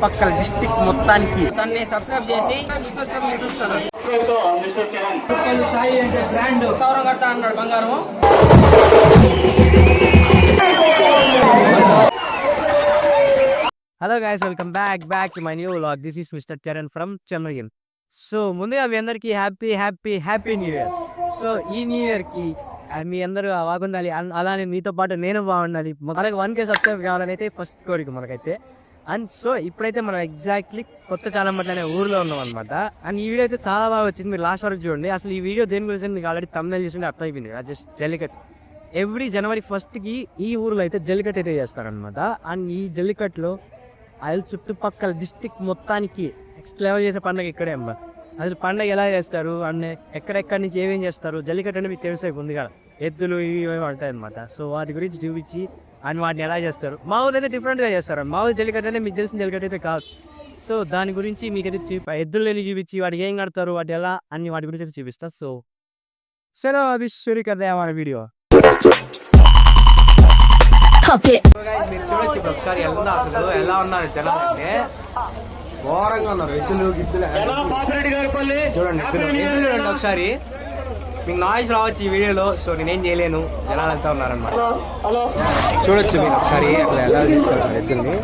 పక్కల డిస్ట్రిక్ట్ మొత్తానికి దాన్ని సబ్స్క్రైబ్ చేసి సాయి అంటే బ్రాండ్ సౌరం కడతా అన్నాడు బంగారం. Hello guys, welcome back to my new vlog. This is mister Charan from Chennagiri. So ముందుగా మీ అందరికీ హ్యాపీ న్యూ ఇయర్. సో ఈ న్యూ ఇయర్కి మీ అందరూ బాగుండాలి, అలానే మీతో పాటు నేను బాగుండాలి. మనకి 1K సబ్స్క్రైబ్ కావాలని అయితే ఫస్ట్ కోరిక మనకైతే. అండ్ సో ఇప్పుడైతే మనం ఎగ్జాక్ట్లీ కొత్త చాలంపట్ల అనే ఊర్లో ఉన్నాం అనమాట. అండ్ ఈ వీడియో అయితే చాలా బాగా వచ్చింది, మీరు లాస్ట్ వరకు చూడండి. అసలు ఈ వీడియో దేని గురించి మీకు ఆల్రెడీ తమిళ చూసింటే అర్థమైపోయింది. జస్ట్ జల్లికట్టు ఎవ్రీ జనవరి 1కి ఈ ఊర్లో అయితే జల్లికట్టు అయితే చేస్తారనమాట. అండ్ ఈ జల్లికట్టులో అది చుట్టుపక్కల డిస్ట్రిక్ట్ మొత్తానికి నెక్స్ట్ లెవెల్ చేసే పండుగ ఇక్కడే అమ్మ. అసలు పండుగ ఎలా చేస్తారు అండ్ ఎక్కడెక్కడి నుంచి ఏమేం చేస్తారు, జల్లికట్టు అంటే మీకు తెలిసే ముందుగా ఎద్దులు ఇవి ఉంటాయి అనమాట. సో వాటి గురించి చూపించి అండ్ వాటిని ఎలా చేస్తారు. మా ఊరు అయితే డిఫరెంట్గా చేస్తారు. మా ఊరు జల్లికట్టు అంటే మీకు తెలిసిన జల్లికట్టు అయితే కాదు. సో దాని గురించి మీకైతే ఎద్దులని చూపించి వాటికి ఏం కడతారు, వాటి ఎలా అన్ని వాటి గురించి అయితే చూపిస్తా. సో సరే అది షూరి కదా మన వీడియో. మీరు చూడొచ్చు ఒకసారి అసలు ఎలా ఉన్నారు జనం అంటే ఘోరంగా ఉన్నారు. ఎద్దులు గిద్దులు చూడండి, ఎద్దులు రండి ఒకసారి. మీకు నాయిస్ రావచ్చు ఈ వీడియోలో, సో నేనేం చేయలేను. జనాలు అంతా ఉన్నారనమాట. చూడొచ్చు మీరు ఒకసారి అట్లా ఎలా తీసుకెళ్తారు ఎద్దుల్ని.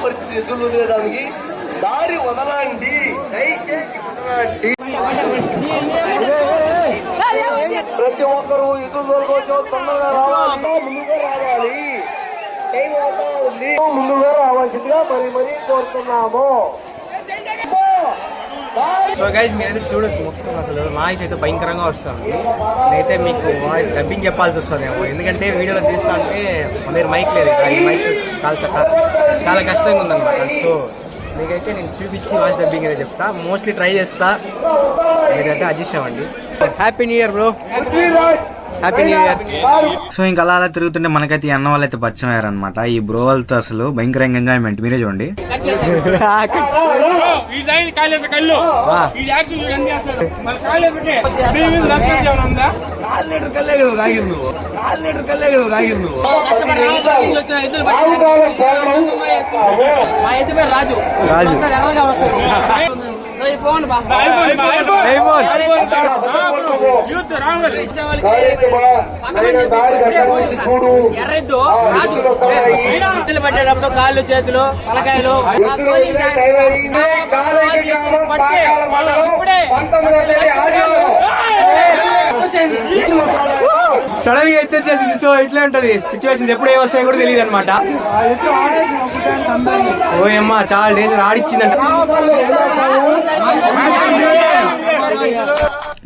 పరిస్థితి ఎదురు వదిలేదానికి దారి వదలండి, దయచేసి వదలండి. ప్రతి ఒక్కరూ ఎదురు కోసం తొందరగా రావాలి, ముందుగా రావాలి. టైం అవుతా ఉంది, ముందుగా రావాల్సిందిగా మరీ కోరుతున్నాము. సో గైస్ మీరైతే చూడొచ్చు మొత్తం అసలు నాయిస్ అయితే భయంకరంగా వస్తుంది. నేనైతే మీకు డబ్బింగ్ చెప్పాల్సి వస్తుందేమో, ఎందుకంటే వీడియోలో తీస్తా అంటే మన దగ్గర మైక్ లేదు. ఈ మైక్ కాల్చక చాలా కష్టంగా ఉందన్నమాట. సో మీకైతే నేను చూపించి వాయిస్ డబ్బింగ్ అయితే చెప్తా, మోస్ట్లీ ట్రై చేస్తా. మీరైతే అడ్జస్ట్ అవ్వండి. Happy new year bro, happy new year. So ఇంకా అలా తిరుగుతుంటే మనకైతే ఈ అన్న వాళ్ళు అయితే పరిచయం అయ్యారనమాట. ఈ బ్రో వాళ్ళతో అసలు భయంకరంగా ఎంజాయ్మెంట్, మీరే చూడండి. రాజు ఫోన్ ఎర్రెద్దు రాజు పట్టేటప్పుడు కాళ్ళు చేతులు తలకాయలు సడన్ గా ఎత్తేసేసింది. సో ఇట్లా ఉంటది సిచ్యువేషన్, ఎప్పుడు ఏ వస్తాయో కూడా తెలియదు అనమాట. ఓయమ్మా చాలా డేంజర్, ఆడిచ్చిందంట.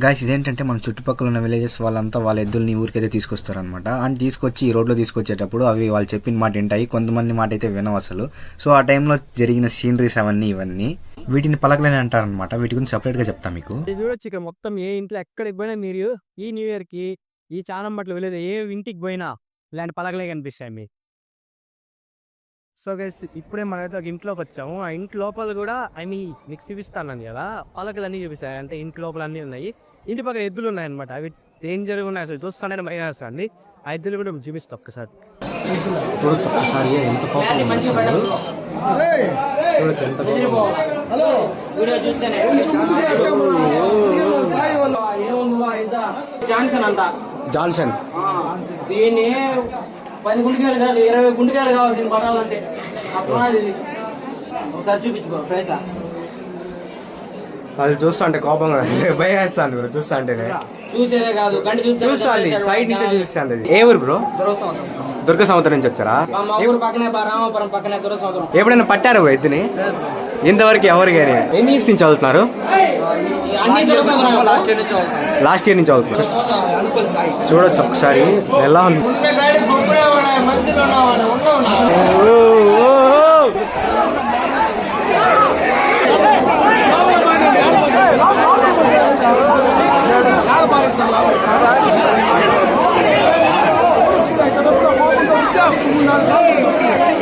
గాయస్ ఇదేంటంటే మన చుట్టుపక్కల ఉన్న విలేజెస్ వాళ్ళంతా వాళ్ళ ఎద్దుల్ని ఊరికైతే తీసుకొస్తారనమాట. అండ్ తీసుకొచ్చి ఈ రోడ్లో తీసుకొచ్చేటప్పుడు అవి వాళ్ళు చెప్పిన మాట వింటాయి, కొంతమంది మాట అయితే వినవు అసలు. సో ఆ టైంలో జరిగిన సీనరీస్ అవన్నీ ఇవన్నీ వీటిని పలకలని అంటారనమాట. వీటి గురించి సపరేట్ గా చెప్తా మీకు. చూడొచ్చు ఇక్కడ మొత్తం ఏ ఇంట్లో ఎక్కడికి పోయినా మీరు ఈ న్యూ ఇయర్ కి ఈ చాలంపట్ల విలేజ్ ఏ ఇంటికి పోయినా ఇలాంటి పలకలే కనిపిస్తాయి మీకు. సో గైస్ ఇప్పుడే మనమైతే ఒక ఇంట్లోకి వచ్చాము. ఆ ఇంటి లోపల కూడా మీకు చూపిస్తాను కదా, పలకలు అన్నీ చూపిస్తాయి. అంటే ఇంటి లోపల అన్నీ ఉన్నాయి. ఇంటి పక్కన ఎద్దులు ఉన్నాయన్నమాట, అవి డేంజర్ ఉన్నాయి. అసలు చూస్తానే భయం వేస్తుంది. ఆ ఎద్దులు కూడా చూపిస్తా ఒక్కసారి. చూడొచ్చు ఒక్కసారి ఎంత చూడొచ్చు ఎంత జాన్సన్ అంట. జాన్సన్ దీన్ని 10 గుండెకాయలు కాదు 20 గుండెకాయలు కావాలి దీన్ని పడాలంటే. అప్పుడు ఒకసారి చూపించుకో ఫ్రెషా. అది చూస్తా అంటే కోపంగా భయం వేస్తాను బ్రో, చూస్తా అంటేనే. చూసేదే కాదు చూస్తాను, సైడ్ నుంచి చూపిస్తాను. ఏ ఊరు బ్రో? దుర్గ సముద్రం నుంచి వచ్చారా? పక్కనే రామాపురం పక్కనే దుర్గ సముద్రం. ఎప్పుడైనా పట్టారు ఎద్దుని? ఇంతవరకు ఎవరు కానీ? ఎన్ని ఇయర్స్ నుంచి చదువుతున్నారు? అన్ని చూస్తాం లాస్ట్ ఇయర్ నుంచి అవుతుంది. లాస్ట్ ఇయర్ నుంచి అవుతుంది. అనుకోలేదు సాయి చూడొచ్చు ఒకసారి ఎలా ఉంది.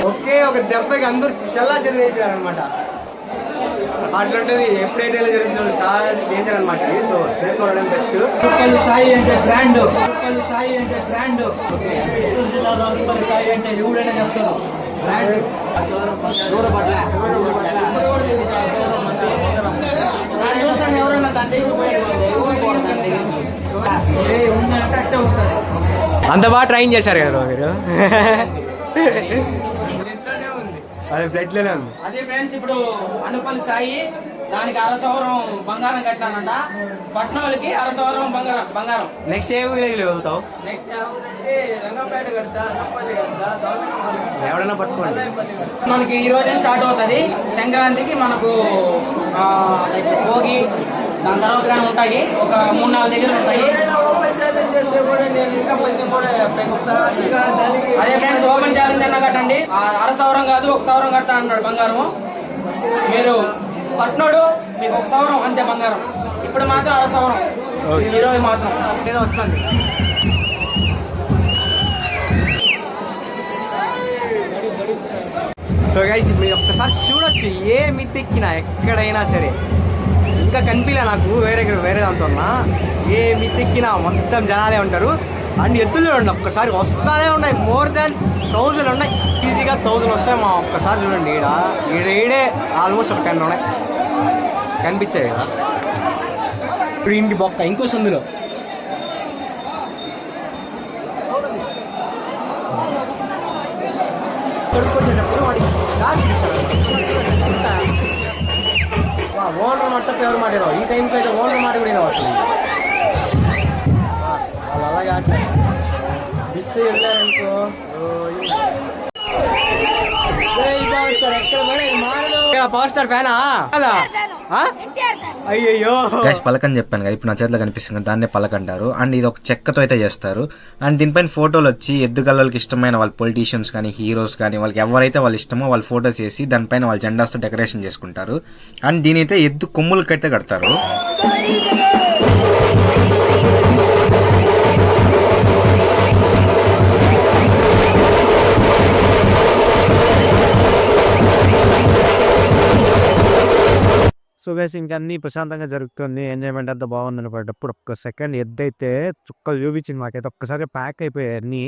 ఒకే ఒక దెబ్బకి అందరూ చల్లా చదివేయారు అనమాట. అట్లాంటిది ఎప్పుడైతే జరుగుతుంది చాలా డేంజర్ అనమాట. సో సేఫ్ అవడం బెస్ట్. సాయి అంటే బ్రాండ్, సాయి అంటే బ్రాండ్. చిత్తూరు జిల్లాలో సాయి అంటే ఎవడైనా చెప్తారు బ్రాండ్. చూస్తాను ఎవరైనా దాంట్లో అంత బాగా ట్రైన్ చేశారు కదా మీరు. అది బ్లడ్లోనే ఉంది. అదే ఫ్రెండ్స్, ఇప్పుడు అనుపల్లి సాయి దానికి 1/2 బంగారం కట్టానంట. పట్నాలకి 1/2 బంగారం. నెక్స్ట్ ఏ విలేజ్ వెళ్తావు? నెక్స్ట్ రంగంపేట కడతా, ఎవడన్నా పట్టుకోండి. మనకి ఈ రోజే స్టార్ట్ అవుతుంది. సంక్రాంతికి మనకు భోగి, దాని తర్వాత కానీ ఉంటాయి. ఒక 3-4 దగ్గర ఉంటాయి. అదే ఫ్రెండ్స్, ఓపెన్ ఛాలెంజ్ అన్నా కట్టండి. 1/2 కాదు 1,000 కడతా అన్నాడు బంగారం. మీరు పట్నోడు మీకు 1,000 అంతే బంగారం. ఇప్పుడు మాత్రం 1/2. ఈరోజు మాత్రం ఏదో వస్తుంది. సో గైస్, మీరు ఒక్కసారి చూడొచ్చు. ఏ మిత్తెక్కినా ఎక్కడైనా సరే ఇంకా కనిపించలే నాకు వేరే దాంతో ఉన్నా. ఏ మిత్తెక్కినా మొత్తం జనాలే ఉంటారు. అండ్ ఎద్దులు చూడండి ఒక్కసారి వస్తానే ఉన్నాయి. మోర్ దాన్ 1000 ఉన్నాయి. ఈజీగా 1000 వస్తాయి. మా ఒక్కసారి చూడండి. ఈడే ఆల్మోస్ట్ ఒక 10 ఉన్నాయి. కనిపించాయి కదా. ఇప్పుడు ఇంటి బొక్క ఇంకో సందులో తొడుక్కొచ్చేటప్పుడు వాడికి దారి తీస్తారు. ఓనర్ మాట ఎవరు మాట్లాడో ఈ టైమ్స్ అయితే ఓనర్ మాట కూడా అసలు వాళ్ళు అలాగే ఆడలేదు. మిస్ వెళ్ళారనుకో పవర్ స్టార్ ఫ్యానా కదా. అయ్యయ్యో గైస్ పలక అని చెప్పాను కదా, ఇప్పుడు నా చేతిలో కనిపిస్తుంది కదా, దాన్నే పలక అంటారు. అండ్ ఇది ఒక చెక్కతో అయితే చేస్తారు. అండ్ దీనిపైన ఫోటోలు వచ్చి ఎద్దుగల్లకి ఇష్టమైన వాళ్ళ పొలిటీషియన్స్ కానీ హీరోస్ కానీ వాళ్ళకి ఎవరైతే వాళ్ళు ఇష్టమో వాళ్ళు ఫోటోస్ వేసి దానిపైన వాళ్ళ జెండాస్తో డెకరేషన్ చేసుకుంటారు. అండ్ దీనైతే ఎద్దు కొమ్ములకైతే కడతారు. సో గైస్, ఇంకా అన్ని ప్రశాంతంగా జరుగుతుంది. ఎంజాయ్మెంట్ అంతా బాగుంది అనపడేటప్పుడు ఒక్క సెకండ్ ఎద్దైతే చుక్కలు చూపించింది మాకైతే. ఒక్కసారి ప్యాక్ అయిపోయాయి అన్ని.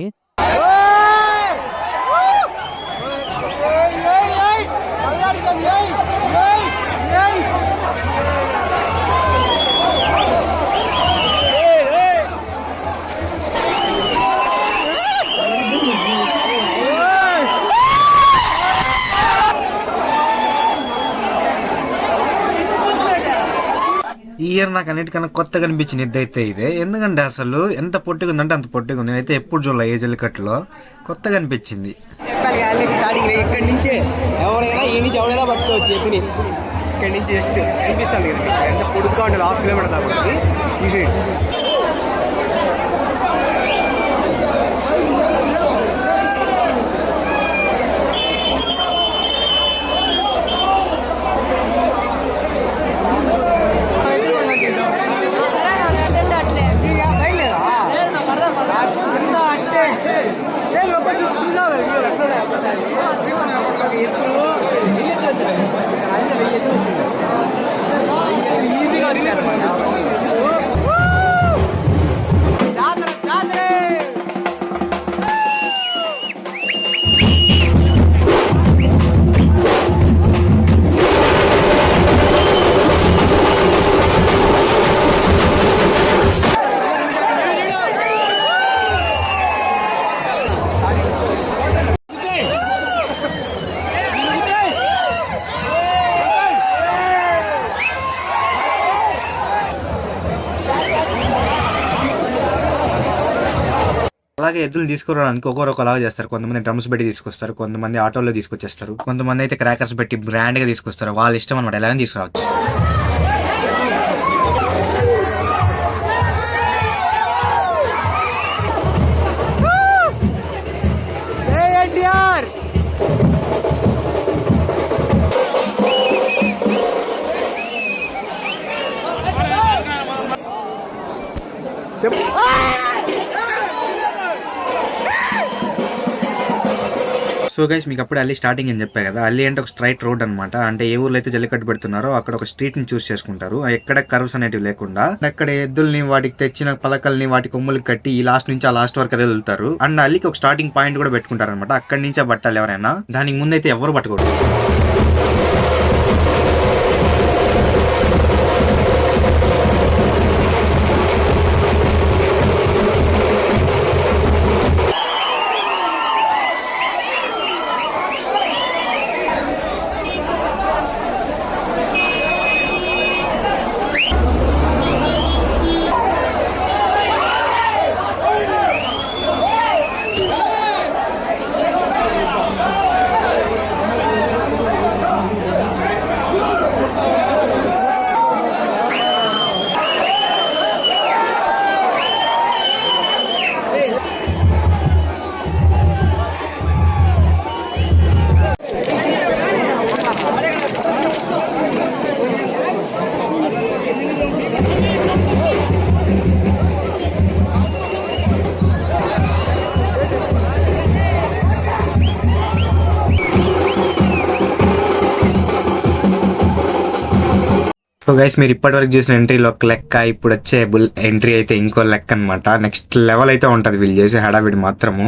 ఈ ఇయర్ నాకు అన్నిటికన్నా కొత్తగా అనిపించింది ఎద్దైతే ఇదే. ఎందుకంటే అసలు ఎంత పొట్టిగా ఉందంటే అంత పొట్టిగా ఉంది. నేనైతే ఎప్పుడు చూడలే ఏ జల్లికట్లో. కొత్తగా అనిపించింది. స్టార్టింగ్ ఇక్కడి నుంచే ఎవరైనా ఈ నుంచి ఎవరైనా పట్టుకోవచ్చు ఎత్తుని. ఇక్కడి నుంచి జస్ట్ అనిపిస్తుంది ఎంత పొడుగ్గా ఉంటుంది. 1/2 కిలోమీటర్ దాకా ఈ సైడ్. ఈజీగా వచ్చారు. అలాగే ఎద్దులు తీసుకురావడానికి ఒకలాగా చేస్తారు. కొంతమంది డ్రమ్స్ పెట్టి తీసుకొస్తారు, కొంతమంది ఆటోలో తీసుకొచ్చేస్తారు, కొంతమంది అయితే క్రాకర్స్ పెట్టి బ్రాండ్ గా తీసుకొస్తారు. వాళ్ళ ఇష్టం అనమాట, ఎలా తీసుకురావచ్చు. సో గైస్ మీకు అప్పుడు అల్లి స్టార్టింగ్ అని చెప్పా కదా, అల్లి అంటే ఒక స్ట్రైట్ రోడ్ అనమాట. అంటే ఏ ఊర్లో అయితే జల్లికట్టు పెడుతున్నారో అక్కడ ఒక స్ట్రీట్ ని చూస్ చేసుకుంటారు, ఎక్కడ కర్వ్స్ అనేటివి లేకుండా. అక్కడ ఎద్దుల్ని వాటికి తెచ్చిన పలకల్ని వాటి కొమ్ములకి కట్టి ఈ లాస్ట్ నుంచి ఆ లాస్ట్ వరకు అదే వెళ్తారు. అండ్ అల్లికి ఒక స్టార్టింగ్ పాయింట్ కూడా పెట్టుకుంటారు అనమాట. అక్కడి నుంచే పట్టాలి ఎవరైనా, దానికి ముందైతే ఎవరు పట్టకూడదు. సో గైస్ మీరు ఇప్పటివరకు చూసిన ఎంట్రీలో ఒక లెక్క, ఇప్పుడు వచ్చే ఎంట్రీ అయితే ఇంకో లెక్క అనమాట. నెక్స్ట్ లెవెల్ అయితే ఉంటది వీళ్ళు చేసే హడావిడి మాత్రము.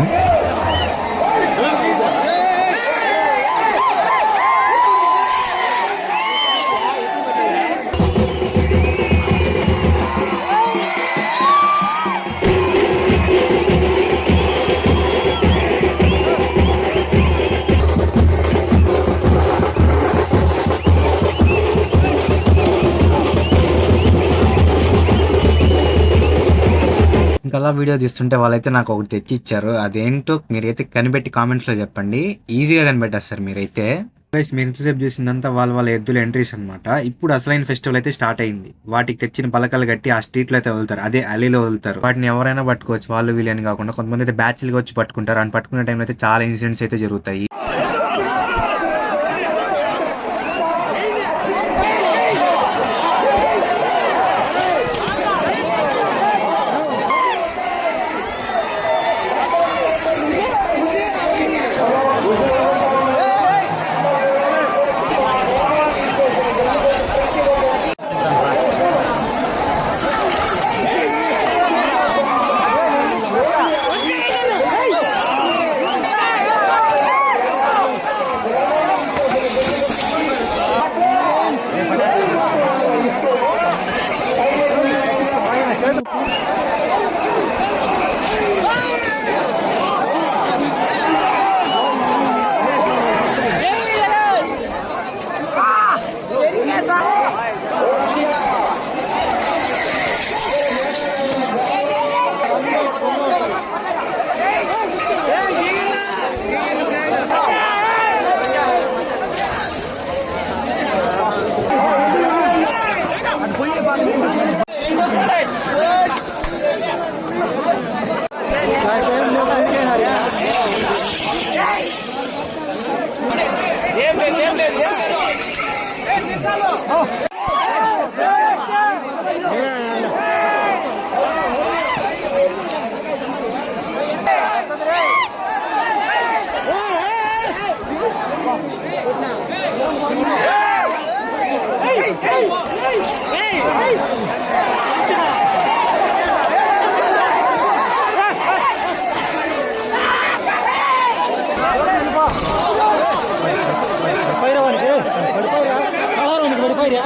ఇంకా అలా వీడియో తీస్తుంటే వాళ్ళైతే నాకు ఒకటి తెచ్చి ఇచ్చారు. అదేంటో మీరైతే కనిపెట్టి కామెంట్స్ లో చెప్పండి, ఈజీగా కనిపెట్టేస్తారు మీరైతే. గైస్ మీరు ఇంతసేపు చూసిందంతా వాళ్ళ ఎద్దుల ఎంట్రీస్ అనమాట. ఇప్పుడు అసలైన ఫెస్టివల్ అయితే స్టార్ట్ అయింది. వాటికి తెచ్చిన పలకలు కట్టి ఆ స్ట్రీట్ లో అయితే వదులుతారు, అదే అలీలో వదులుతారు. వాటిని ఎవరైనా పట్టుకోవచ్చు, వాళ్ళు వీళ్ళు అని కాకుండా కొంతమంది అయితే బ్యాచ్లుగా వచ్చి పట్టుకుంటారు. అని పట్టుకునే టైంలో అయితే చాలా ఇన్సిడెంట్స్ అయితే జరుగుతాయి. పడిపోయిరా